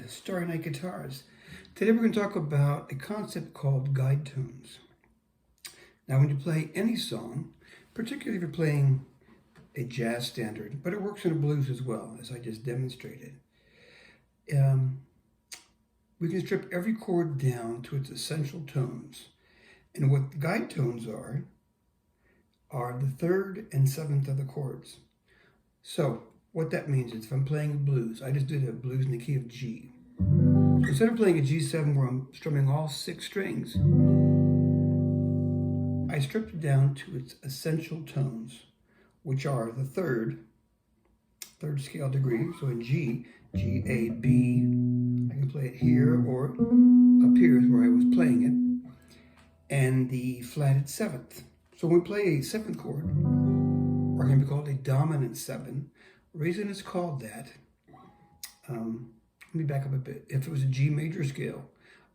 to Starry Night Guitars. Today we're going to talk about a concept called guide tones. Now when you play any song, particularly if you're playing a jazz standard, but it works in a blues as well, as I just demonstrated, we can strip every chord down to its essential tones. And what guide tones are the third and seventh of the chords. So what that means is if I'm playing a blues, I just did a blues in the key of G. So instead of playing a G7 where I'm strumming all 6 strings, I stripped it down to its essential tones, which are the third scale degree. So in G, G, A, B, I can play it here or up here is where I was playing it, and the flatted 7th. So when we play a 7th chord, we're going to be called a dominant 7. The reason it's called that, let me back up a bit. If it was a G major scale,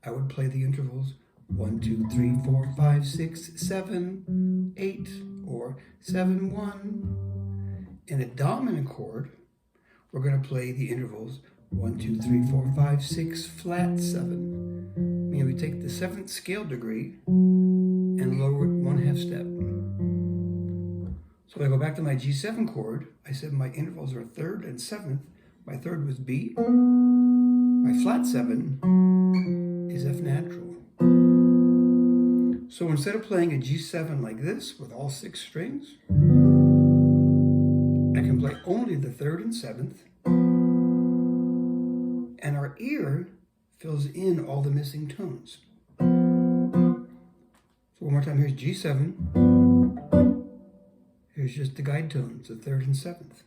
I would play the intervals 1, 2, 3, 4, 5, 6, 7, 8, or 7, 1. In a dominant chord, we're going to play the intervals 1, 2, 3, 4, 5, 6, flat 7. Meaning we take the 7th scale degree and lower it 1/2 step. So if I go back to my G7 chord, I said my intervals are 3rd and 7th. My 3rd was B. My flat 7 is F natural. So instead of playing a G7 like this with all 6 strings, I can play only the 3rd and 7th, and our ear fills in all the missing tones. So one more time, here's G7. Here's just the guide tones, the 3rd and 7th.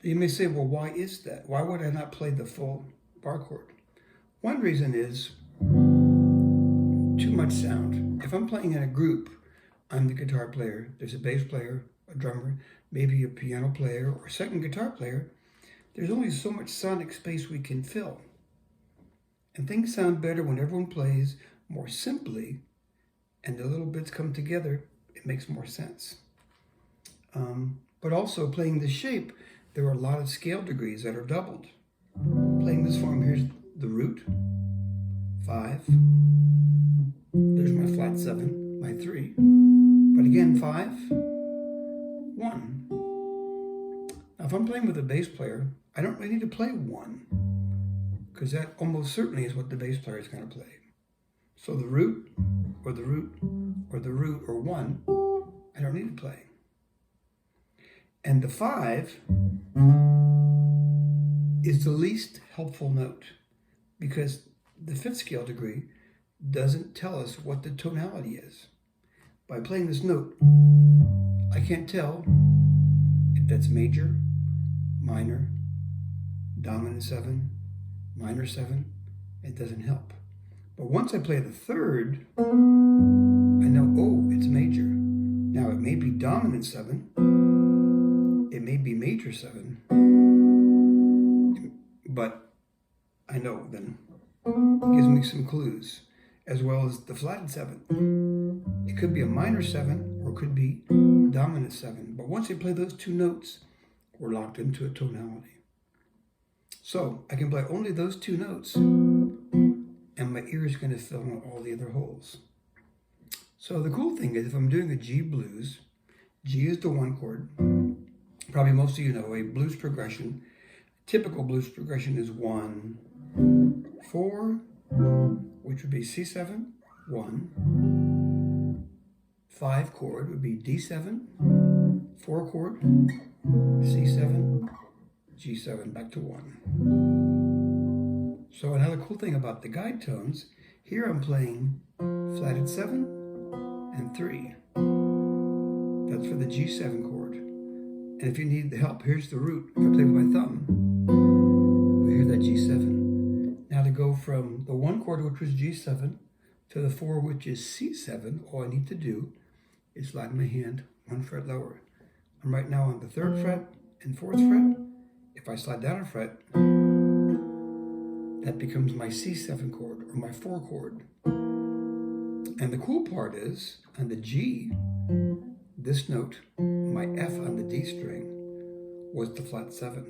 You may say, well, why is that? Why would I not play the full bar chord? One reason is too much sound. If I'm playing in a group, I'm the guitar player, there's a bass player, a drummer, maybe a piano player, or a second guitar player. There's only so much sonic space we can fill. And things sound better when everyone plays more simply and the little bits come together. It makes more sense. But also playing the shape, there are a lot of scale degrees that are doubled. Playing this form, here's the root, 5. There's my flat 7, my 3. But again, 5, 1. Now if I'm playing with a bass player, I don't really need to play 1, because that almost certainly is what the bass player is going to play. So the root, or the root, or the root, or 1, I don't need to play. And the 5 is the least helpful note, because the 5th scale degree doesn't tell us what the tonality is. By playing this note, I can't tell if that's major, minor, dominant 7, minor 7. It doesn't help. But once I play the 3rd, I know, oh, it's major. Now it may be dominant 7, it may be major 7, but I know then. It gives me some clues, as well as the flatted 7. It could be a minor 7 or it could be dominant 7. But once I play those 2 notes, we're locked into a tonality. So I can play only those 2 notes, and my ear is going to fill in all the other holes. So the cool thing is, if I'm doing a G blues, G is the 1 chord. Probably most of you know a blues progression. Typical blues progression is 1, 4, which would be C7, 1. 5 chord would be D7, 4 chord, C7, G7, back to 1. So another cool thing about the guide tones, here I'm playing flatted 7 and 3. That's for the G7 chord. And if you need the help, here's the root. If I play with my thumb, we hear that G7. Now to go from the 1 chord, which was G7, to the 4, which is C7, all I need to do is slide my hand 1 fret lower. I'm right now on the 3rd fret and 4th fret. If I slide down a fret, that becomes my C7 chord, or my 4 chord. And the cool part is, on the G, this note, my F on the D string, was the flat 7.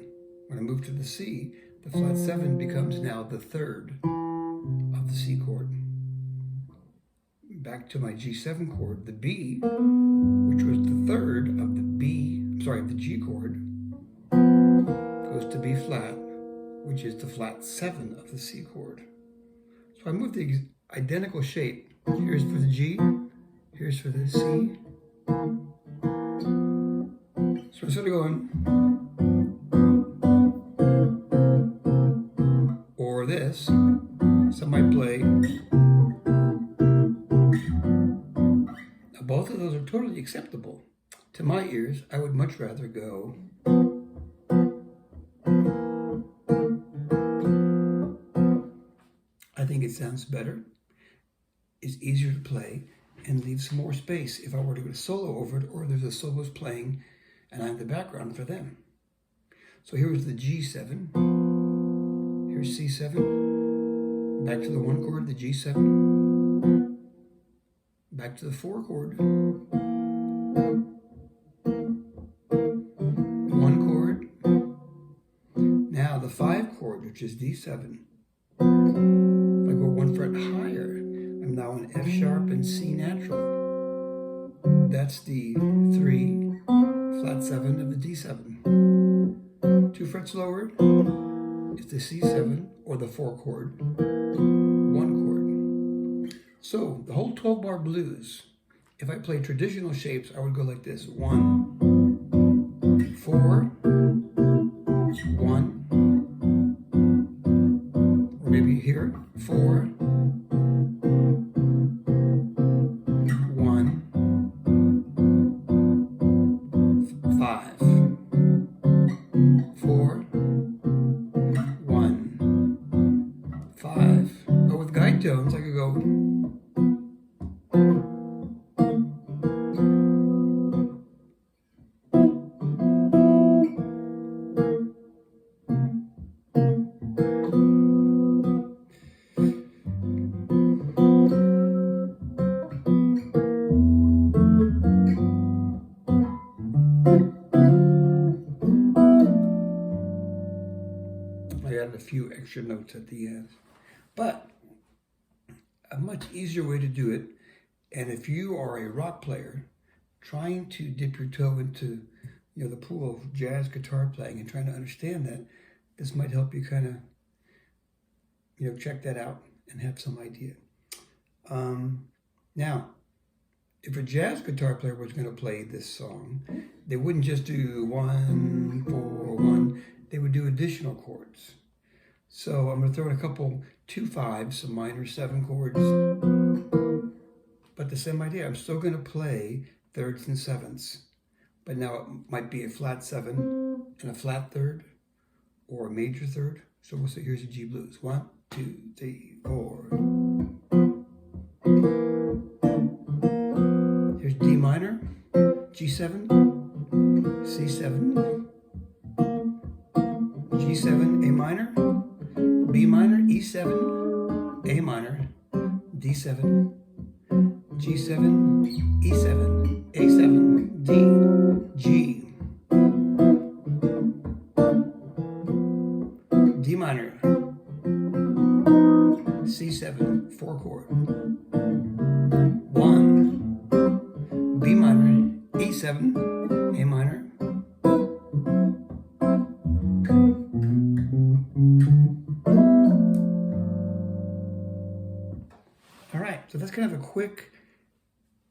When I move to the C, the flat 7 becomes now the third of the C chord. Back to my G7 chord, the B, which was the third of the the G chord, goes to B flat, which is the flat 7 of the C chord. So I move the identical shape. Here's for the G, here's for the C. So instead of going, or this, some might play. Now both of those are totally acceptable. To my ears, I would much rather go I think it sounds better, it's easier to play, and leaves some more space if I were to go solo over it, or there's a soloist playing and I'm the background for them. So here's the G7, here's C7, back to the 1 chord, the G7, back to the 4 chord, 1 chord, now the 5 chord, which is D7. If I go 1 fret higher, I'm now in F sharp and C natural. That's the 3, flat 7 of the D7. 2 frets lower is the C7 or the 4 chord, 1 chord. So the whole 12-bar blues, if I play traditional shapes, I would go like this: 1, 4, 1, or maybe here, 4, 1, 5, 4, 1, 5. But with guide tones, I could go. I added a few extra notes at the end, but a much easier way to do it. And if you are a rock player trying to dip your toe into the pool of jazz guitar playing and trying to understand that, this might help you kind of check that out and have some idea. Now, if a jazz guitar player was going to play this song, they wouldn't just do 1, 4, 1. They would do additional chords. So I'm going to throw in a couple 2 5s, some minor 7 chords. But the same idea, I'm still going to play thirds and sevenths. But now it might be a flat 7 and a flat third, or a major third. So we'll say here's a G blues. 1, 2, 3, 4. Here's D minor, G7, C7, G7, A minor, B minor, E7, A minor, D7, G7, E7, A7, D, G, D minor, C7, 4 chord, 1, B minor, E7, A minor, all right, so that's kind of a quick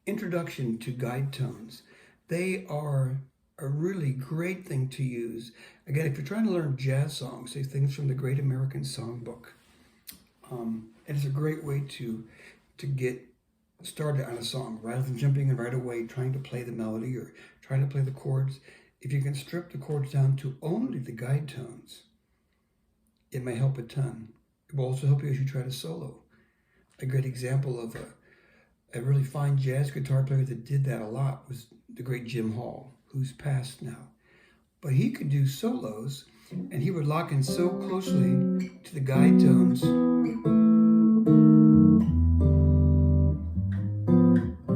introduction to guide tones. They are a really great thing to use. Again, if you're trying to learn jazz songs, say things from the Great American Songbook. It's a great way to get started on a song rather than jumping in right away trying to play the melody or trying to play the chords. If you can strip the chords down to only the guide tones, it may help a ton. It will also help you as you try to solo. A good example of a really fine jazz guitar player that did that a lot was the great Jim Hall, who's passed now. But he could do solos, and he would lock in so closely to the guide tones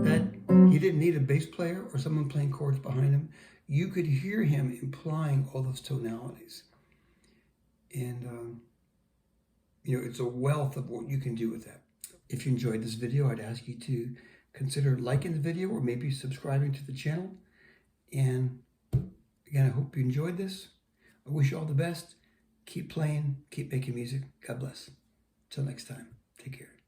that he didn't need a bass player or someone playing chords behind him. You could hear him implying all those tonalities. And it's a wealth of what you can do with that. If you enjoyed this video, I'd ask you to consider liking the video or maybe subscribing to the channel. And again, I hope you enjoyed this. I wish you all the best. Keep playing, keep making music. God bless. Till next time, take care.